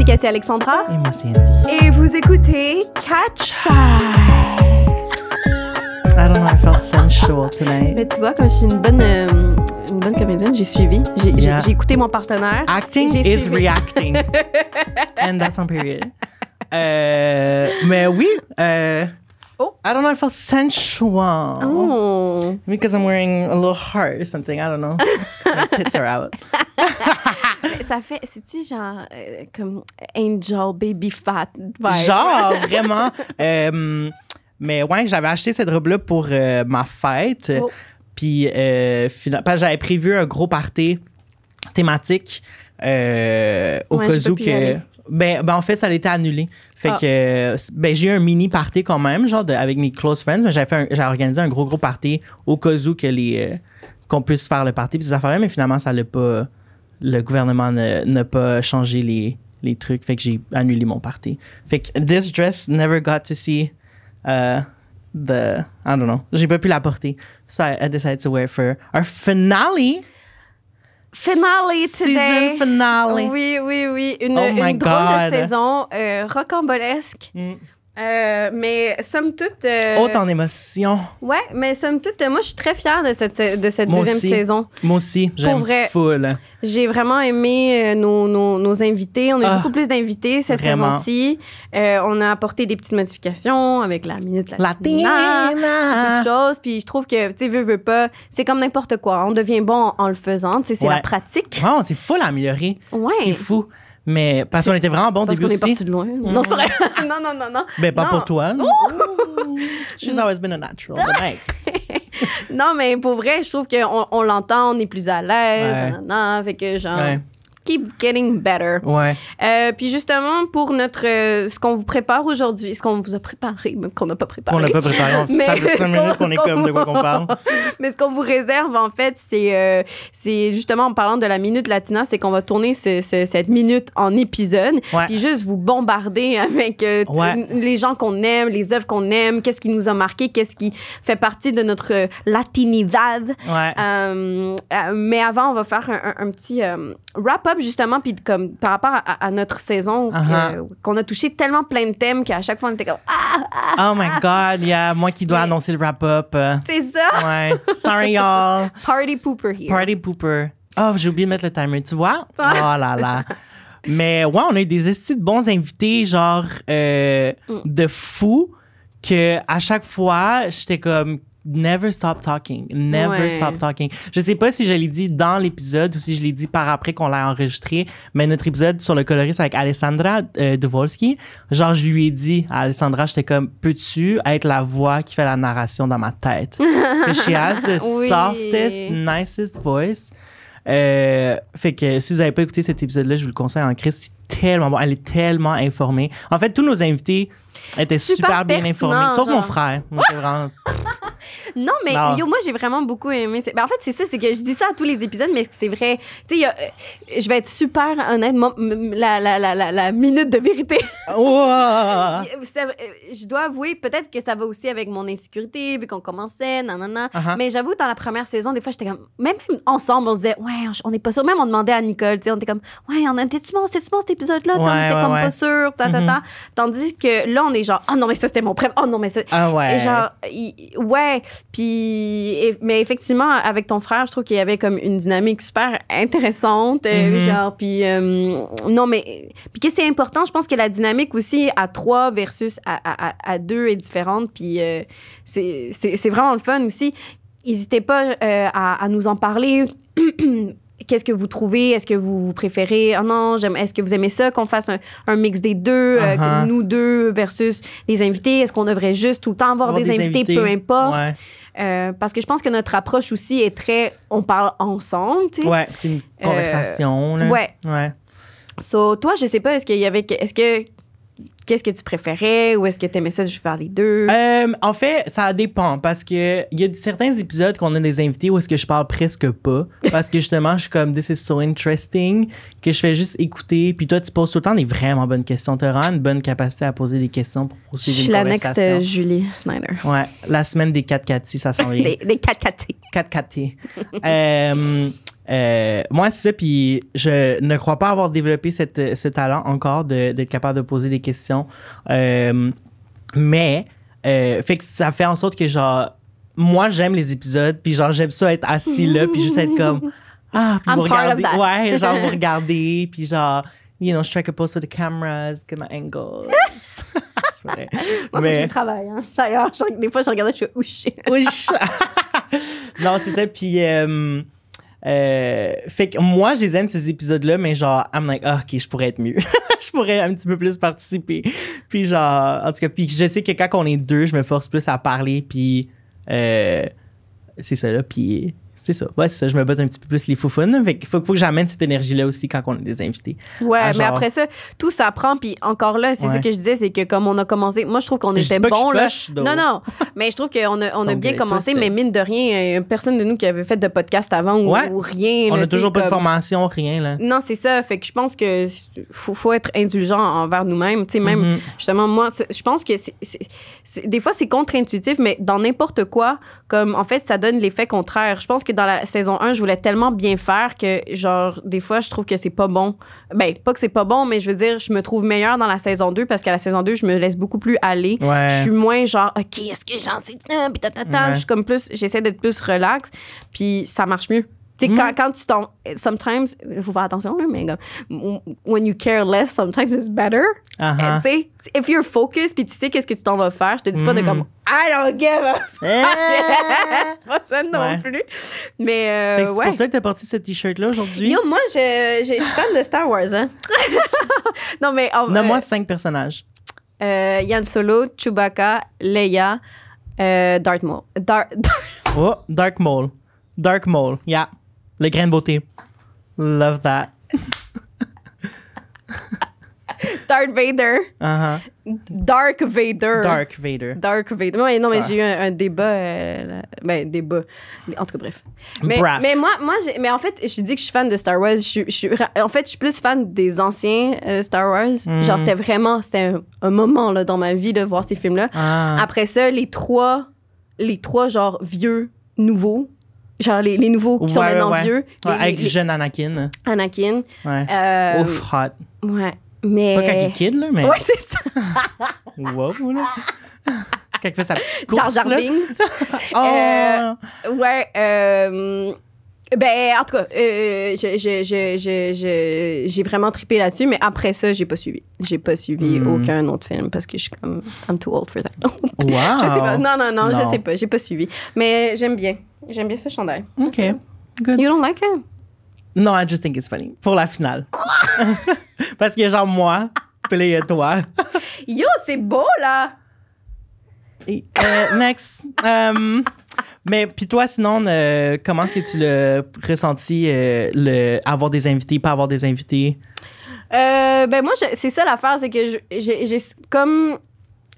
c'est Cassie Alexandra. Et moi, c'est Andy. Et vous écoutez Catch Eye. I don't know, I felt sensual tonight. Mais tu vois, comme je suis une bonne comédienne, j'ai suivi. J'ai écouté mon partenaire. Acting is suivi. reacting. And that's on period. Mais oui, Oh. I don't know, I felt sensual. Oh. Because I'm wearing a little heart or something, I don't know. My tits are out. Ça fait, c'est-tu genre comme Angel Baby Fat vibe? Genre, vraiment. Mais ouais, j'avais acheté cette robe-là pour ma fête. Oh. Puis, parce que j'avais prévu un gros party thématique au Ouais, cas je peux où plus y que. aller. Ben, en fait, ça a été annulé. Fait que j'ai eu un mini party quand même, genre avec mes close friends, mais j'ai organisé un gros party au cas où que qu'on puisse faire le party puis ces affaires-là, mais finalement, ça l'a pas. Le gouvernement n'a pas changé les trucs, fait que j'ai annulé mon party. Fait que this dress never got to see I don't know. J'ai pas pu la porter. So I decided to wear for our finale. Finale today. Season finale. Oui. Une Oh my drôle de God. saison rocambolesque. Mais somme toute... Haute en émotion. Ouais, mais somme toute, moi, je suis très fière de cette Moi deuxième aussi. saison. Moi aussi, j'aime vrai. full. J'ai vraiment aimé nos invités. On a eu beaucoup plus d'invités cette vraiment. saison-ci. On a apporté des petites modifications avec la minute Latina. beaucoup de choses. Puis je trouve que, tu sais, veux pas, c'est comme n'importe quoi. On devient bon en le faisant. Tu sais, c'est Ouais. la pratique. Ouais, on s'est full amélioré. Ouais. Ce qui est fou. Mais parce qu'on était vraiment bons au Parce début qu'on est aussi. parti de loin. Non, c'est pas vrai. non. Ben, pas Non. pour toi. She's always been a natural. But hey. Non, mais pour vrai, je trouve qu'on l'entend, on est plus à l'aise. Ouais. Nanana, fait que genre, Ouais. keep getting better. Ouais. Puis justement, pour notre ce qu'on vous prépare aujourd'hui, ce qu'on vous a préparé, même qu'on n'a pas préparé. On l'a pas préparé. Mais Ça fait 5 minutes qu'on est comme de quoi qu'on parle. Mais ce qu'on vous réserve, en fait, c'est justement en parlant de la Minute Latina, c'est qu'on va tourner cette minute en épisode. Ouais. Puis juste vous bombarder avec Ouais. les gens qu'on aime, les œuvres qu'on aime, qu'est-ce qui nous a marqué, qu'est-ce qui fait partie de notre latinidad. Ouais. Mais avant, on va faire un petit wrap-up, justement, puis comme par rapport à notre saison, qu'on a touché tellement plein de thèmes qu'à chaque fois, on était comme Oh my God, yeah. Moi qui dois Mais- annoncer le wrap-up. c'est ça! Ouais. Sorry, y'all. Party pooper here. Party pooper. Oh, j'ai oublié de mettre le timer, tu vois? Oh là là. Mais ouais, on a eu des estis de bons invités, genre de fous, que à chaque fois, j'étais comme never stop talking. Never Ouais. stop talking. Je sais pas si je l'ai dit dans l'épisode ou si je l'ai dit par après qu'on l'a enregistré, mais notre épisode sur le coloriste avec Alessandra Dvorsky, genre je lui ai dit à Alessandra, j'étais comme, peux-tu être la voix qui fait la narration dans ma tête? Que she has the Oui. softest, nicest voice. Fait que si vous n'avez pas écouté cet épisode-là, je vous le conseille en crise. C'est tellement bon. Elle est tellement informée. En fait, tous nos invités étaient super bien pertinent, informés. Sauf genre. mon frère. Moi, c'est vraiment... Non, mais Non. yo, moi, j'ai vraiment beaucoup aimé. En fait, c'est ça, c'est que je dis ça à tous les épisodes, mais c'est vrai. Tu sais, je vais être super honnête. Moi, la minute de vérité, Wow! je dois avouer, peut-être que ça va aussi avec mon insécurité, vu qu'on commençait, nanana. Uh-huh. Mais j'avoue, dans la première saison, des fois, j'étais comme. Même ensemble, on se disait, ouais, on n'est pas sûr. Même on demandait à Nicole, tu sais, on était comme, ouais, t'es-tu bon cet épisode-là? Tu sais, on Ouais, était ouais, comme ouais. pas sûr, ta. Tandis que là, on est genre, ah non, mais ça, c'était mon préf. Oh non, mais ça. Ah ouais. Et genre, ouais. Puis, mais effectivement, avec ton frère, je trouve qu'il y avait comme une dynamique super intéressante. Genre, puis, non, mais. Puis que c'est important, je pense que la dynamique aussi à 3 versus à 2 est différente. Puis, c'est vraiment le fun aussi. N'hésitez pas à nous en parler. Qu'est-ce que vous trouvez? Est-ce que vous préférez? Oh non, est-ce que vous aimez ça, qu'on fasse un mix des deux, que nous deux versus les invités? Est-ce qu'on devrait juste tout le temps avoir des invités, peu importe? Ouais. Parce que je pense que notre approche aussi est très... On parle ensemble, tu sais. Ouais, c'est une conversation. Là. Ouais. So, toi, je sais pas, qu'est-ce que tu préférais ou est-ce que tu aimais ça de faire les deux? En fait, ça dépend parce que il y a certains épisodes qu'on a des invités où est-ce que je parle presque pas parce que justement, je suis comme this is so interesting que je fais juste écouter puis toi tu poses tout le temps des vraiment bonnes questions. Tu as vraiment une bonne capacité à poser des questions pour poursuivre Je suis une la conversation. next Julie Snyder. Ouais, la semaine des 4 Cathy, ça s'en vient. Des 4 4 Cathy. moi, c'est ça. Puis je ne crois pas avoir développé ce talent encore d'être capable de poser des questions. Mais, fait que ça fait en sorte que, genre, moi, j'aime les épisodes. Puis, genre, j'aime ça être assis là. Puis juste être comme, puis vous regardez. Ouais, genre, vous regardez. Puis, genre, you know, strike a pose for the cameras, get my angles. C'est vrai. Moi, mais... je travaille. Hein. D'ailleurs, des fois, je regardais, je suis ouch. Non, c'est ça. Puis, fait que moi, je les aime, ces épisodes-là, mais genre, I'm like, OK, je pourrais être mieux. Je pourrais un petit peu plus participer. Puis, genre, en tout cas, puis je sais que quand on est deux, je me force plus à parler. Puis, c'est ça, là. Puis, c'est ça. Ouais, c'est ça. Je me batte un petit peu plus les foufounes. Fait qu'il faut que j'amène cette énergie-là aussi quand on a des invités. Ouais, mais après ça, tout s'apprend. Puis encore là, c'est ça que je disais, c'est que comme on a commencé, moi, je trouve qu'on était bon là. Non. Mais je trouve qu'on a bien commencé, mais mine de rien, personne de nous qui avait fait de podcast avant ou rien. On n'a toujours pas de formation, rien, là. Non, c'est ça. Fait que je pense que faut être indulgent envers nous-mêmes. Tu sais, même, justement, moi, je pense que des fois, c'est contre-intuitif, mais dans n'importe quoi, comme, en fait, ça donne l'effet contraire. Je pense que dans la saison 1, je voulais tellement bien faire que, genre, des fois, je trouve que c'est pas bon. Ben, pas que c'est pas bon, mais je veux dire, je me trouve meilleure dans la saison 2 parce qu'à la saison 2, je me laisse beaucoup plus aller. Ouais. Je suis moins genre, OK, est-ce que j'en sais? Puis je suis comme plus, j'essaie d'être plus relax, puis ça marche mieux. Tu sais, quand tu t'en... Sometimes, il faut faire attention, là, mais comme, when you care less, sometimes it's better. Tu sais, if you're focused, puis tu sais qu'est-ce que tu t'en vas faire, je te dis pas de comme, I don't give a c'est pas ça non plus. Mais, c'est pour ça que t'as porté ce T-shirt-là aujourd'hui? Yo, moi, je suis fan de Star Wars, hein. Non, mais... Donne-moi 5 personnages. Han Solo, Chewbacca, Leia, Darth Maul. Dark Maul. Dark Maul, yeah. Le grain de beauté. Love that. Darth Vader. Dark Vader. Dark Vader. Dark Vader. Ouais, non, mais j'ai eu un débat. Débat. En tout cas, bref. Mais moi mais en fait, je dis que je suis fan de Star Wars. En fait, je suis plus fan des anciens Star Wars. Genre, c'était un moment là, dans ma vie de voir ces films-là. Après ça, les trois genre vieux, nouveaux. Genre les nouveaux qui sont maintenant vieux. Avec le jeune Anakin. Ouais. Ouf, hot. Ouais. Mais... Pas quand il est kid, là, mais... Ouais, c'est ça. Wow, là. Quand il fait sa petite course, Jar Jar là. Binks. Ben, en tout cas, j'ai vraiment trippé là-dessus, mais après ça, j'ai pas suivi. J'ai pas suivi aucun autre film parce que je suis comme, I'm too old for that. Wow. Je sais pas. Non, je sais pas. J'ai pas suivi. Mais j'aime bien. J'aime bien ce chandail. OK. Good. You don't like it? No, I just think it's funny. Pour la finale. Parce qu'il y a genre moi, puis là, il y a toi. Yo, c'est beau, là! Et, next. Mais puis toi, sinon, comment est-ce que tu l'as ressenti, avoir des invités, pas avoir des invités? Ben moi, c'est ça l'affaire, c'est que j'ai comme...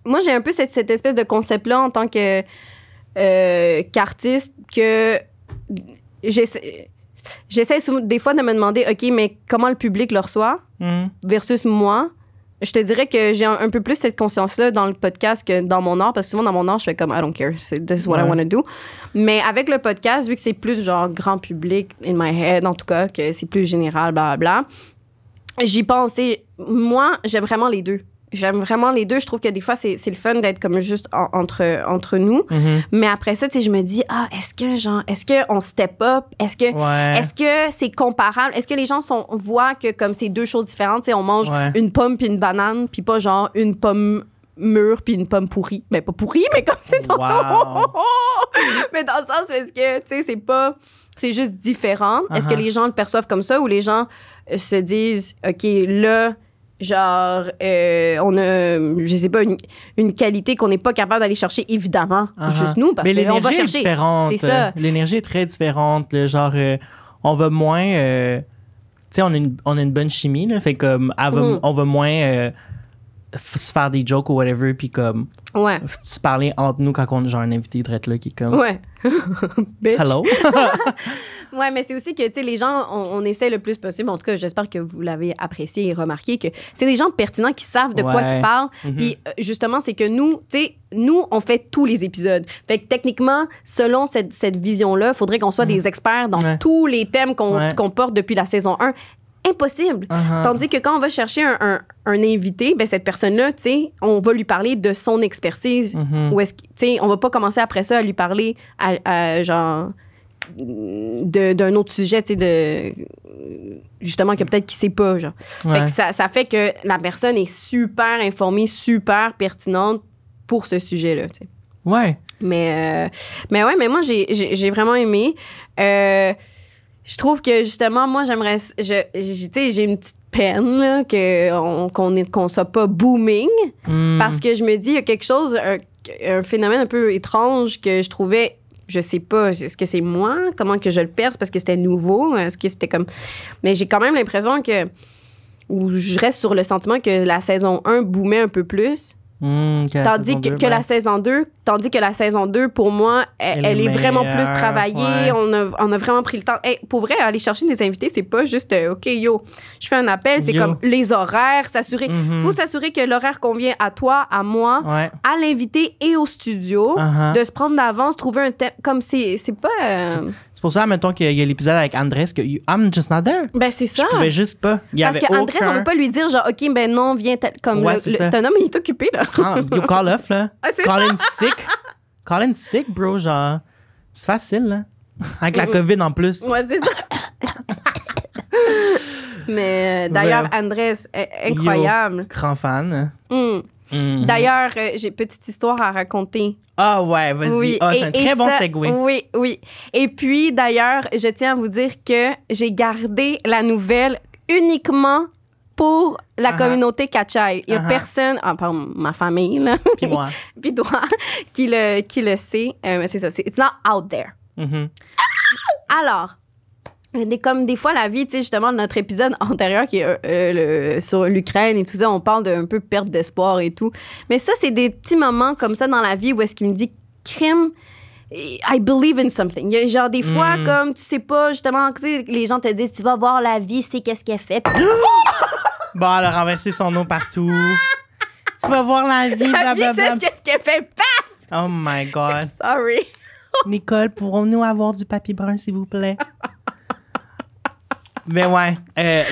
Moi, j'ai un peu cette espèce de concept-là en tant que qu'artiste que j'essaie des fois de me demander, OK, mais comment le public le reçoit versus moi. Je te dirais que j'ai un peu plus cette conscience-là dans le podcast que dans mon art, parce que souvent dans mon art, je fais comme I don't care, this is what I want to do. Mais avec le podcast, vu que c'est plus genre grand public, in my head en tout cas, que c'est plus général, blablabla, j'y pensais. Moi, j'aime vraiment les deux. J'aime vraiment les deux. Je trouve que des fois, c'est le fun d'être comme juste entre nous. Mais après ça, tu sais, je me dis, est-ce qu'on step up? Est-ce que c'est comparable? Est-ce que les gens voient que comme c'est deux choses différentes? Tu sais, on mange une pomme puis une banane, puis pas genre une pomme mûre puis une pomme pourrie. Ben, pas pourrie, mais comme, tu sais, mais dans le sens, parce que, tu sais, c'est juste différent. Est-ce que les gens le perçoivent comme ça ou les gens se disent, OK, là, genre, on a, je sais pas, une qualité qu'on n'est pas capable d'aller chercher, évidemment, juste nous, parce qu'on va chercher. Est différente. C'est ça. L'énergie est très différente. Là, genre, on va moins... tu sais, on a une bonne chimie, là, fait comme, on va moins se faire des jokes ou whatever, puis comme Ouais. se parler entre nous quand on a genre un invité direct là qui est comme Ouais. Bitch. hello. Ouais, mais c'est aussi que, tu sais, les gens, on essaie le plus possible. En tout cas, j'espère que vous l'avez apprécié et remarqué que c'est des gens pertinents qui savent de quoi Ouais. ils parlent. Mhm. Puis, justement, c'est que nous, tu sais, nous, on fait tous les épisodes. Fait que techniquement, selon cette vision-là, il faudrait qu'on soit des experts dans Ouais. tous les thèmes qu'on Ouais. qu'on porte depuis la saison 1. Impossible. Uh-huh. Tandis que quand on va chercher un invité, ben cette personne-là, tu sais, on va lui parler de son expertise. Mhm. Ou est-ce que, tu sais, on va pas commencer après ça à lui parler genre d'un autre sujet, tu sais, justement que peut-être qu'il sait pas, genre. Fait Ouais. que ça fait que la personne est super informée, super pertinente pour ce sujet-là, tu sais. Ouais. Mais ouais, mais moi, j'ai vraiment aimé. Je trouve que, justement, moi, j'aimerais... Tu sais, j'ai une petite peine, là, qu'on soit pas booming, Mm. parce que je me dis, il y a quelque chose, un phénomène un peu étrange que je trouvais... Je sais pas, est-ce que c'est moi? Comment que je le perce? Parce que c'était nouveau? Est-ce que c'était comme... Mais j'ai quand même l'impression que... Ou je reste sur le sentiment que la saison 1 boomait un peu plus. Tandis que la saison 2, pour moi, elle est vraiment plus meilleure, travaillée. ouais. On a vraiment pris le temps. Hey, pour vrai, aller chercher des invités, c'est pas juste OK, yo, je fais un appel. C'est Yo. comme les horaires, s'assurer. Mhm. Faut s'assurer que l'horaire convient à toi, à moi, Ouais. à l'invité et au studio. Uh-huh. De se prendre d'avance, trouver un thème. Comme c'est pas. C'est pour ça, mettons qu'il y a l'épisode avec Andrés que I'm just not there. Ben, c'est ça. Je pouvais juste pas. Il y Parce avait qu'Andrés, aucun... on peut pas lui dire, genre, OK, ben non, viens. Comme Ouais, c'est ça. c'est un homme, il est occupé, là. Ah, you call off, là. Ah, c'est Call in sick. Call in sick, bro, genre. C'est facile, là. Avec la COVID en plus. Ouais, c'est ça. Mais d'ailleurs, Ouais. Andrés, incroyable. Grand fan. Mm. Mhm. D'ailleurs, j'ai une petite histoire à raconter. Ah ouais, vas-y. Oui, Ah, c'est un très bon ça- segue. Oui, oui. Et puis, d'ailleurs, je tiens à vous dire que j'ai gardé la nouvelle uniquement pour la Uh-huh. communauté Kachai. Il n'y a Uh-huh. personne, pardon, ma famille, là, Puis moi. puis toi, qui le sait. Mais c'est ça, it's not out there. Mhm. Alors, comme des fois, la vie, tu sais, justement, notre épisode antérieur qui est sur l'Ukraine et tout ça, on parle d'un peu perte d'espoir et tout. Mais ça, c'est des petits moments comme ça dans la vie où est-ce qu'il me dit, crime, I believe in something. Il y a genre des fois, comme, tu sais pas, justement, tu sais, les gens te disent, tu vas voir la vie, c'est qu'est-ce qu'elle fait. Puis Bon, elle a renversé son eau partout. Tu vas voir la vie, la vie, blablabla. c'est qu'est-ce qu'elle fait. Paf! Oh my God. Sorry. Nicole, pourrons-nous avoir du papier brun, s'il vous plaît? Mais ouais.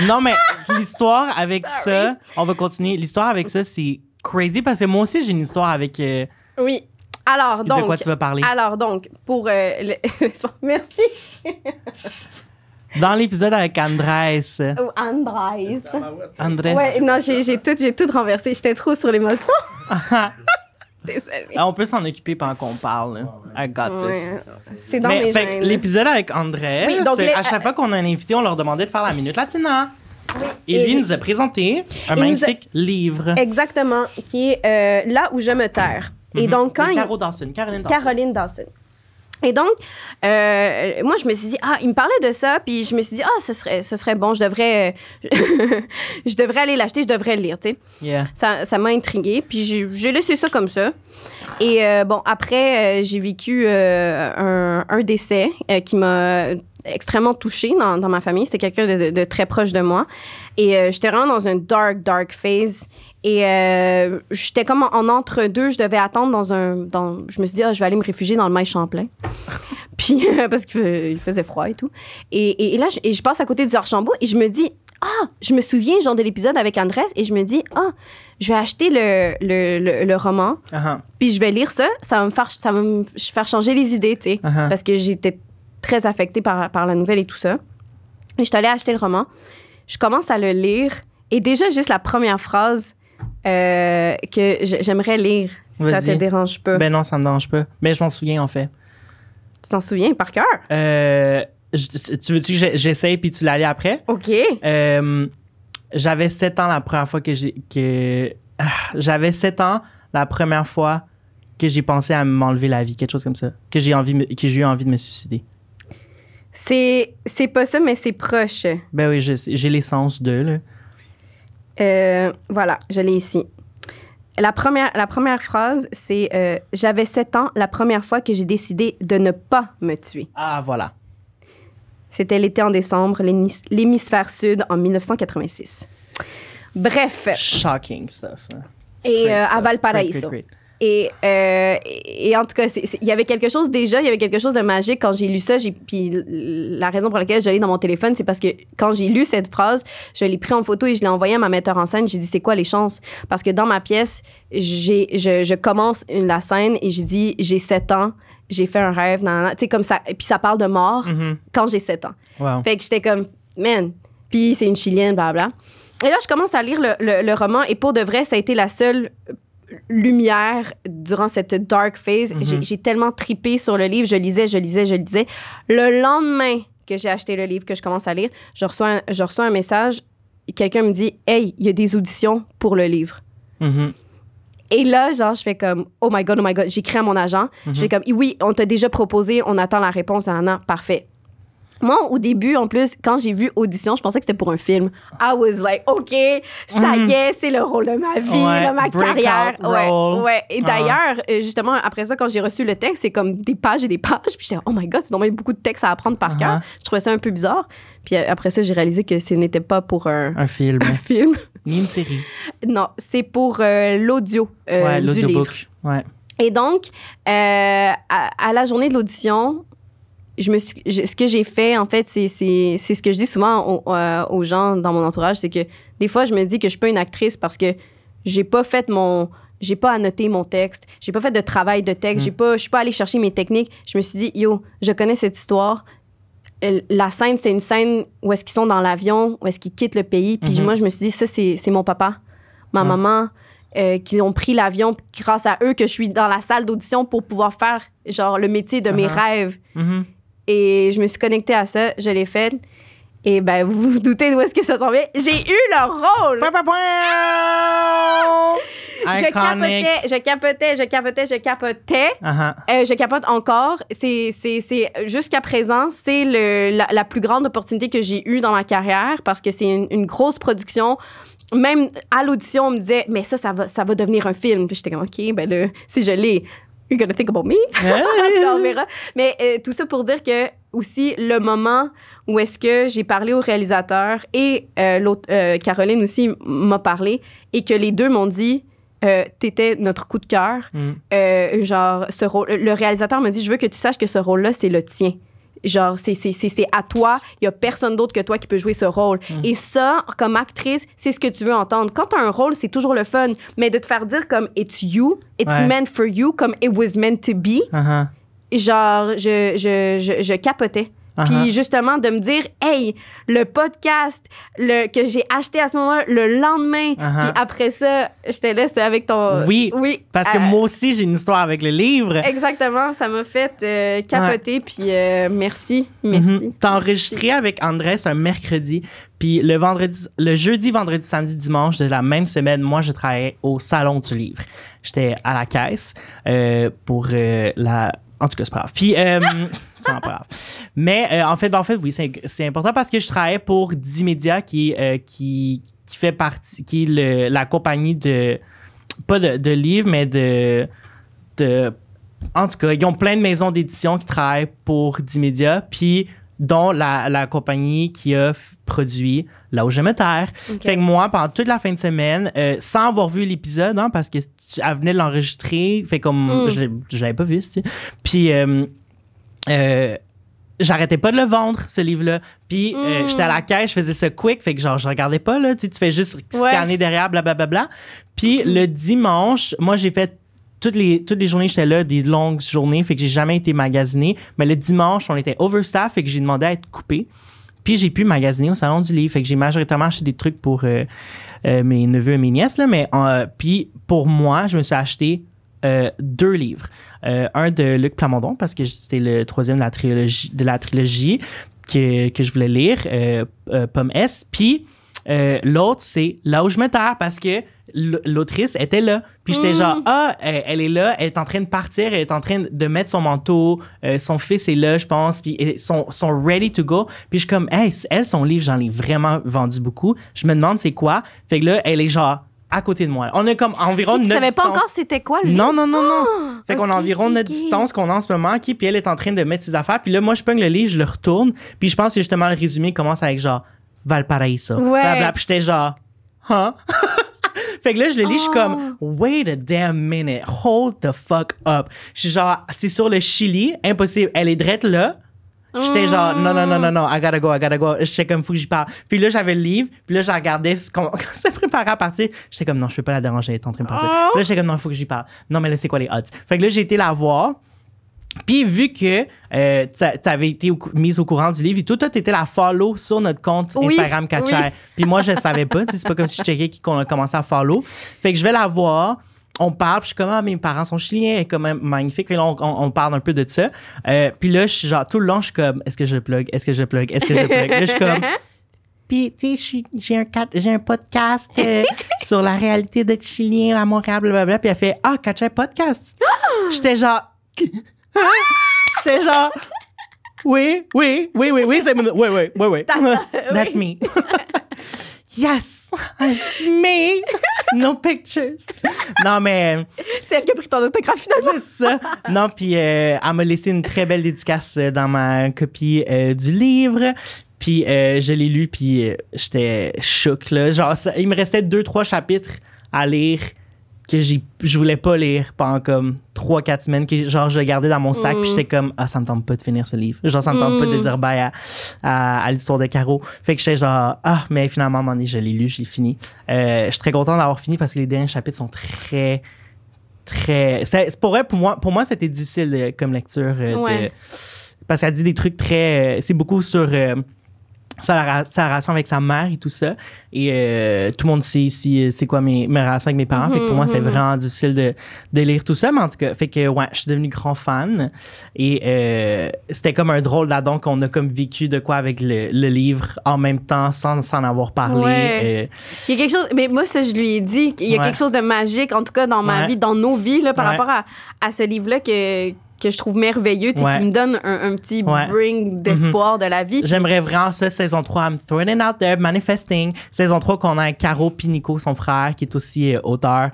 Non, mais l'histoire avec ça, on va continuer. L'histoire avec ça, c'est crazy parce que moi aussi, j'ai une histoire avec. Oui. Alors, donc. De quoi tu vas parler? Alors, donc, pour. Merci. Dans l'épisode avec Andrés. Oh, Andrés. Andrés. Ouais, non, j'ai tout renversé. J'étais trop sur l'émotion. Désolée. On peut s'en occuper pendant qu'on parle. I got this. Ouais, c'est dans Mais mes fait que gènes. l'épisode avec Andrés, Oui, donc à chaque fois qu'on a un invité, on leur demandait de faire la Minute Latina. Oui, Et lui oui. nous a présenté un Il nous magnifique livre. Exactement, qui est Là où je me terre. Et donc, quand De il... Caroline Dawson. Caroline Dawson. Et donc, moi, je me suis dit, il me parlait de ça, puis je me suis dit, ce serait bon, je devrais aller l'acheter, je devrais le lire, tu sais. Yeah. Ça m'a intriguée, puis j'ai laissé ça comme ça. Et bon, après, j'ai vécu un décès qui m'a extrêmement touchée dans ma famille. C'était quelqu'un de très proche de moi. Et j'étais vraiment dans un dark phase. Et j'étais comme en entre-deux. Je devais attendre je me suis dit, je vais aller me réfugier dans le maïs Champlain. Puis, parce qu'il faisait froid et tout. Et là, je passe à côté du Archambault et je me dis, je me souviens, genre, de l'épisode avec Andrés et je me dis, je vais acheter le roman, Uh-huh. puis je vais lire ça. Ça va me faire changer les idées, tu sais. Uh-huh. Parce que j'étais très affectée par la nouvelle et tout ça. Et je suis allée acheter le roman. Je commence à le lire et déjà, juste la première phrase que j'aimerais lire, si ça te Vas-y. dérange pas. Ben non, ça me dérange pas. Mais je m'en souviens, en fait. Tu t'en souviens par cœur? Tu veux-tu que j'essaye puis tu l'allais après? OK. J'avais 7 ans la première fois j'avais 7 ans la première fois que j'ai pensé à m'enlever la vie, quelque chose comme ça. Que j'ai eu envie de me suicider. C'est pas ça, mais c'est proche. Ben oui, j'ai l'essence de, là. Voilà, je l'ai ici. La première phrase, c'est j'avais 7 ans la première fois que j'ai décidé de ne pas me tuer. Ah, voilà. C'était l'été en décembre, l'hémisphère sud en 1986. Bref. Shocking stuff. Et Great stuff. à Valparaiso. Great. Et en tout cas, il y avait quelque chose de magique quand j'ai lu ça. Puis la raison pour laquelle je l'ai dans mon téléphone, c'est parce que quand j'ai lu cette phrase, je l'ai pris en photo et je l'ai envoyé à ma metteur en scène. J'ai dit, c'est quoi les chances? Parce que dans ma pièce, je commence la scène et je dis, j'ai 7 ans. J'ai fait un rêve, tu sais, comme ça. Puis ça parle de mort quand j'ai 7 ans. Wow. Fait que j'étais comme, man. Puis c'est une Chilienne, blablabla. Et là, je commence à lire le roman et pour de vrai, ça a été la seule lumière durant cette dark phase. J'ai tellement tripé sur le livre. Je lisais. Le lendemain que j'ai acheté le livre, que je commence à lire, je reçois un message. Quelqu'un me dit, hey, il y a des auditions pour le livre. Et là, genre, je fais comme, oh my God. J'écris à mon agent. Je fais comme, oui, on t'a déjà proposé, on attend la réponse à un an. Parfait. Moi, au début, en plus, quand j'ai vu Audition, je pensais que c'était pour un film. I was like, OK, ça y est, c'est le rôle de ma vie, de ma carrière. Ouais. Et d'ailleurs, justement, après ça, quand j'ai reçu le texte, c'est comme des pages et des pages. Puis j'étais, oh my God, c'est normalement beaucoup de textes à apprendre par cœur. Je trouvais ça un peu bizarre. Puis après ça, j'ai réalisé que ce n'était pas pour un film. Ni une série. Non, c'est pour l'audio du livre. Ouais. Et donc, à la journée de l'audition, ce que j'ai fait, en fait, c'est ce que je dis souvent aux gens dans mon entourage, c'est que des fois, je me dis que je suis pas une actrice parce que j'ai pas annoté mon texte, j'ai pas fait de travail de texte, je suis pas allée chercher mes techniques. Je me suis dit, yo, je connais cette histoire. La scène, c'est une scène où est-ce qu'ils sont dans l'avion, où est-ce qu'ils quittent le pays. Puis moi, je me suis dit, ça, c'est mon papa, ma maman, qui ont pris l'avion grâce à eux que je suis dans la salle d'audition pour pouvoir faire, genre, le métier de mes rêves. Et je me suis connectée à ça, je l'ai fait. Et ben, vous vous doutez d'où est-ce que ça s'en vient. J'ai eu le rôle! Je capotais. Je capote encore. C'est jusqu'à présent, c'est la plus grande opportunité que j'ai eue dans ma carrière parce que c'est une grosse production. Même à l'audition, on me disait, mais ça va devenir un film. Puis j'étais comme, OK, ben là, si je l'ai, you're gonna think about me. On verra. Mais tout ça pour dire que aussi le moment où est-ce que j'ai parlé au réalisateur et l'autre Caroline aussi m'a parlé et que les deux m'ont dit t'étais notre coup de cœur. Genre ce rôle, le réalisateur m'a dit je veux que tu saches que ce rôle-là c'est le tien. Genre, c'est à toi. Il n'y a personne d'autre que toi qui peut jouer ce rôle. Et ça, comme actrice, c'est ce que tu veux entendre. Quand tu as un rôle, c'est toujours le fun. Mais de te faire dire comme « it's you, it's meant for you », comme « it was meant to be », genre, je capotais. Puis justement, de me dire « hey, le podcast que j'ai acheté à ce moment-là, le lendemain, puis après ça, je te laisse avec ton... » Oui, parce que moi aussi, j'ai une histoire avec le livre. Exactement, ça m'a fait capoter, puis merci. T'as enregistré avec Andrés un mercredi, puis le jeudi, vendredi, samedi, dimanche de la même semaine, moi, je travaillais au Salon du livre. J'étais à la caisse pour la... En tout cas, c'est pas grave. Puis, c'est vraiment pas grave. Mais en fait, oui, c'est important parce que je travaillais pour D-Media qui fait partie, qui est la compagnie de, pas de livres, mais de. En tout cas, ils ont plein de maisons d'édition qui travaillent pour D-Media, puis dont la compagnie qui a produit Là où je me terre. Fait que moi, pendant toute la fin de semaine, sans avoir vu l'épisode, hein, parce qu'elle venait de l'enregistrer, fait comme je l'avais pas vu, tu sais. Puis j'arrêtais pas de le vendre, ce livre-là. Puis j'étais à la caisse, je faisais ça quick, fait que genre je regardais pas, là, tu fais juste scanner derrière, blablabla. Puis le dimanche, moi j'ai fait toutes les journées, j'étais là, des longues journées, fait que j'ai jamais été magasiné. Mais le dimanche, on était overstaff, fait que j'ai demandé à être coupé. Puis j'ai pu magasiner au Salon du livre. Fait que j'ai majoritairement acheté des trucs pour mes neveux et mes nièces. Là, mais puis pour moi, je me suis acheté 2 livres. Un de Luc Plamondon, parce que c'était le 3e de la trilogie que je voulais lire, Pomme S. Puis l'autre, c'est Là où je me terre, parce que l'autrice était là. Puis j'étais genre, elle est là, elle est en train de partir, elle est en train de mettre son manteau, son fils est là, je pense, puis ils sont ready to go. Puis je suis comme, hey, elle, son livre, j'en ai vraiment vendu beaucoup. Je me demande c'est quoi. Fait que là, elle est genre, à côté de moi. On a comme environ Tu notre savais distance. pas encore c'était quoi le livre? Non, non, non, non. Fait qu'on a ok, environ ok, notre ok. distance qu'on a en ce moment, OK, puis elle est en train de mettre ses affaires. Puis là, moi, je pogne le livre, je le retourne. Puis je pense que justement, le résumé commence avec genre Valparaiso. Ouais. Blablabla. Puis j'étais genre, hein? Fait que là, je le lis, je suis comme, Oh. wait a damn minute, hold the fuck up. Je suis genre, c'est sur le Chili, impossible. Elle est drette là. J'étais genre, non, non, non, non, non, I gotta go. J'étais comme, faut que j'y parle. Puis là, j'avais le livre, puis là, je regardais quand ça préparait à partir. J'étais comme, non, je peux pas la déranger, elle est en train de partir. Oh. Puis là, j'étais comme, non, il faut que j'y parle. Non, mais là, c'est quoi les odds? Fait que là, j'ai été la voir. Puis vu que t'avais été mise au courant du livre et tout, toi, t'étais la follow sur notre compte Oui, Instagram Catcher. oui. Puis moi, je savais pas. C'est pas comme si je checkais qu'on a commencé à follow. Fait que je vais la voir. On parle, puis je suis comme, ah, mes parents sont chiliens, elle est quand même magnifique. Puis là, on parle un peu de ça. Puis là, je suis genre, tout le long, je suis comme, est-ce que je plug? Là, je suis comme, puis, tu sais, j'ai un podcast sur la réalité d'être chilien à Montréal, blablabla. Puis elle fait, ah, Catcher Podcast. J'étais genre, oui, c'est oui. That's me. Yes, it's me. No pictures. Non, mais C'est elle qui a pris ton autographe finalement. c'est ça. Non, puis elle m'a laissé une très belle dédicace dans ma copie du livre. Puis je l'ai lu, puis j'étais choc, là. Genre, il me restait 2-3 chapitres à lire que je voulais pas lire pendant comme 3-4 semaines, que genre je le gardais dans mon sac, puis j'étais comme, ah, ça me tente pas de finir ce livre. Genre, ça me tente pas de dire bye à l'histoire de Caro. Fait que j'étais genre, ah, mais finalement, à un moment donné, je l'ai lu, je l'ai fini. Je suis très content d'avoir fini parce que les derniers chapitres sont très. Pour vrai, pour moi, c'était difficile comme lecture. Ouais. Parce qu'elle dit des trucs très. C'est beaucoup sur. Sa relation avec sa mère et tout ça. Et tout le monde sait ici c'est quoi mes relations avec mes parents. Fait que pour moi, c'est vraiment difficile de lire tout ça. Mais en tout cas, fait que ouais, je suis devenu grand fan. Et c'était comme un drôle d'adon qu'on a comme vécu de quoi avec le livre en même temps sans s'en avoir parlé. Ouais. Il y a quelque chose, mais moi, ça, je lui ai dit, il y a Ouais. quelque chose de magique, en tout cas dans ma vie, dans nos vies, là, par Ouais. rapport à ce livre-là que je trouve merveilleux, tu sais, Ouais. qui me donne un petit Ouais. bring d'espoir de la vie. J'aimerais vraiment ça, saison 3, I'm throwing it out there, manifesting. Saison 3, qu'on a Caro puis Nico, son frère, qui est aussi auteur,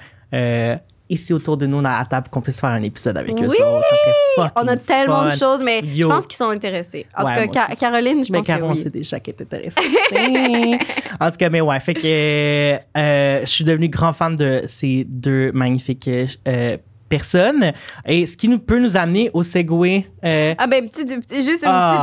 ici autour de nous dans la table, qu'on puisse faire un épisode avec eux. Oui! Ça serait fucking On a tellement de fun. choses, mais je Yo. pense qu'ils sont intéressés. En Ouais, tout moi cas, aussi. Caroline, je Mais pense Caro, que on oui. sait déjà qu'elle est intéressée. En tout cas, mais ouais, fait que je suis devenu grand fan de ces deux magnifiques personnes. Et ce qui peut nous amener au segway. Ah ben, juste un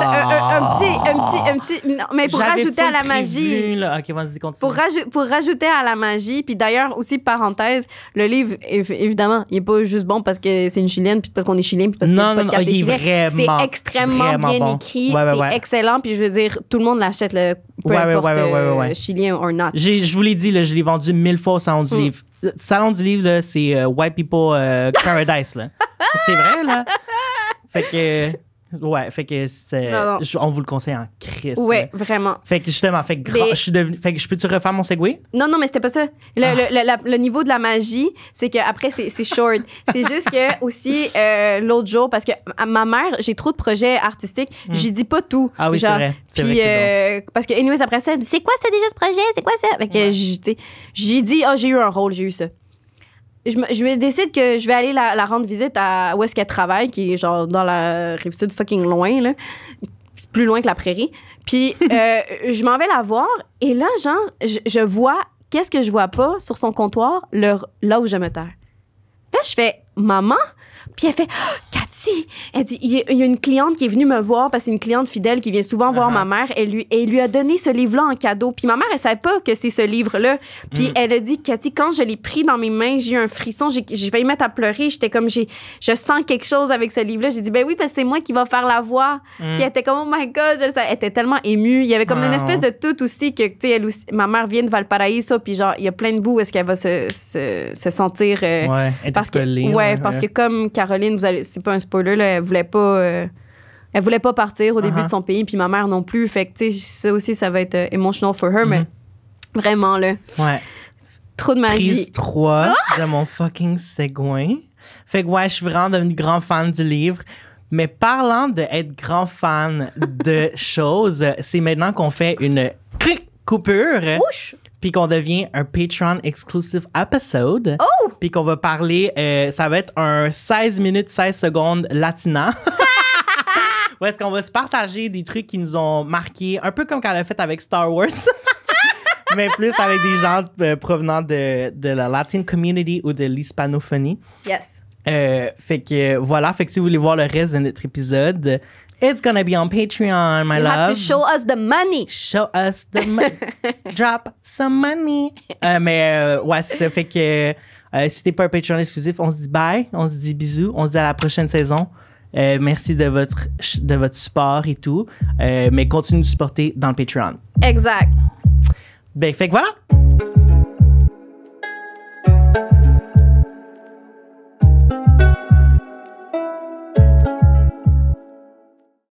petit... Non, mais pour rajouter à la magie... OK, vas-y, continue. Pour rajouter à la magie, puis d'ailleurs aussi, parenthèse, le livre, évidemment, il n'est pas juste bon parce que c'est une chilienne, puis parce qu'on est chilien, puis parce que le podcast est il est chilien. vraiment, C'est extrêmement vraiment bien bon. écrit, Ouais, c'est ouais. excellent, puis je veux dire, tout le monde l'achète, peu Ouais, importe ouais. chilien or not. Je vous l'ai dit, là, je l'ai vendu 1000 fois au Salon du Livre. Le Salon du Livre, là, c'est White People Paradise. Là. C'est vrai, là. Fait que c'est, Non. on vous le conseille en crise. Ouais, vraiment. Fait que justement, fait que je peux-tu refaire mon segway? Non, mais c'était pas ça. Le niveau de la magie, c'est qu'après, c'est short. C'est juste que aussi, l'autre jour, parce que ma mère, j'ai trop de projets artistiques, j'y dis pas tout. Ah oui, genre, c'est vrai. C'est puis, vrai que c'est bon. parce que, anyways, après ça, elle dit, c'est quoi ça déjà ce projet? C'est quoi ça? Fait que, tu sais, j'ai dit, j'ai eu un rôle, j'ai eu ça. Je me décide que je vais aller la rendre visite à où est-ce qu'elle travaille, qui est genre dans la Rive-Sud fucking loin, là. C'est plus loin que la prairie. Puis je m'en vais la voir et là, genre, je vois, qu'est-ce que je vois pas sur son comptoir? Là où je me terre. Là, je fais, maman? Puis elle fait, oh, Cathy! Elle dit, il y a une cliente qui est venue me voir parce que c'est une cliente fidèle qui vient souvent voir ma mère. Elle lui a donné ce livre-là en cadeau. Puis ma mère, elle savait pas que c'est ce livre-là. Puis elle a dit, Cathy, quand je l'ai pris dans mes mains, j'ai eu un frisson. J'ai failli mettre à pleurer. J'étais comme, je sens quelque chose avec ce livre-là. J'ai dit, ben oui, parce que c'est moi qui va faire la voix. Puis elle était comme, oh my God, elle était tellement émue. Il y avait comme une espèce de tout aussi que, tu sais, elle aussi, ma mère vient de Valparaiso. Puis genre, il y a plein de bouts où est-ce qu'elle va se sentir. Ouais, parce que comme Caroline, c'est pas un spoiler, là, elle voulait pas partir au début de son pays, puis ma mère non plus. Fait que, tu sais, ça aussi, ça va être emotional for her, mais vraiment, là. Ouais. Trop de magie. Prise 3 de mon fucking segway. Fait que, ouais, je suis vraiment devenue grand fan du livre. Mais parlant d'être grand fan de choses, c'est maintenant qu'on fait une coupure. Ouch! puis qu'on devient un Patreon exclusive episode. Oh! Puis qu'on va parler, ça va être un 16 minutes, 16 secondes latina. Où est-ce qu'on va se partager des trucs qui nous ont marqués, un peu comme quand on a fait avec Star Wars. Mais plus avec des gens provenant de la Latin community ou de l'hispanophonie. Yes. Fait que voilà, fait que si vous voulez voir le reste de notre épisode, it's gonna be on Patreon, my You love. have to show us the money. Show us the money. Drop some money. Ouais, c'est ça. Fait que si t'es pas un Patreon exclusif, on se dit bye, on se dit bisous, on se dit à la prochaine saison. Merci de votre support et tout. Mais continuez de supporter dans le Patreon. Exact. Ben, fait que voilà.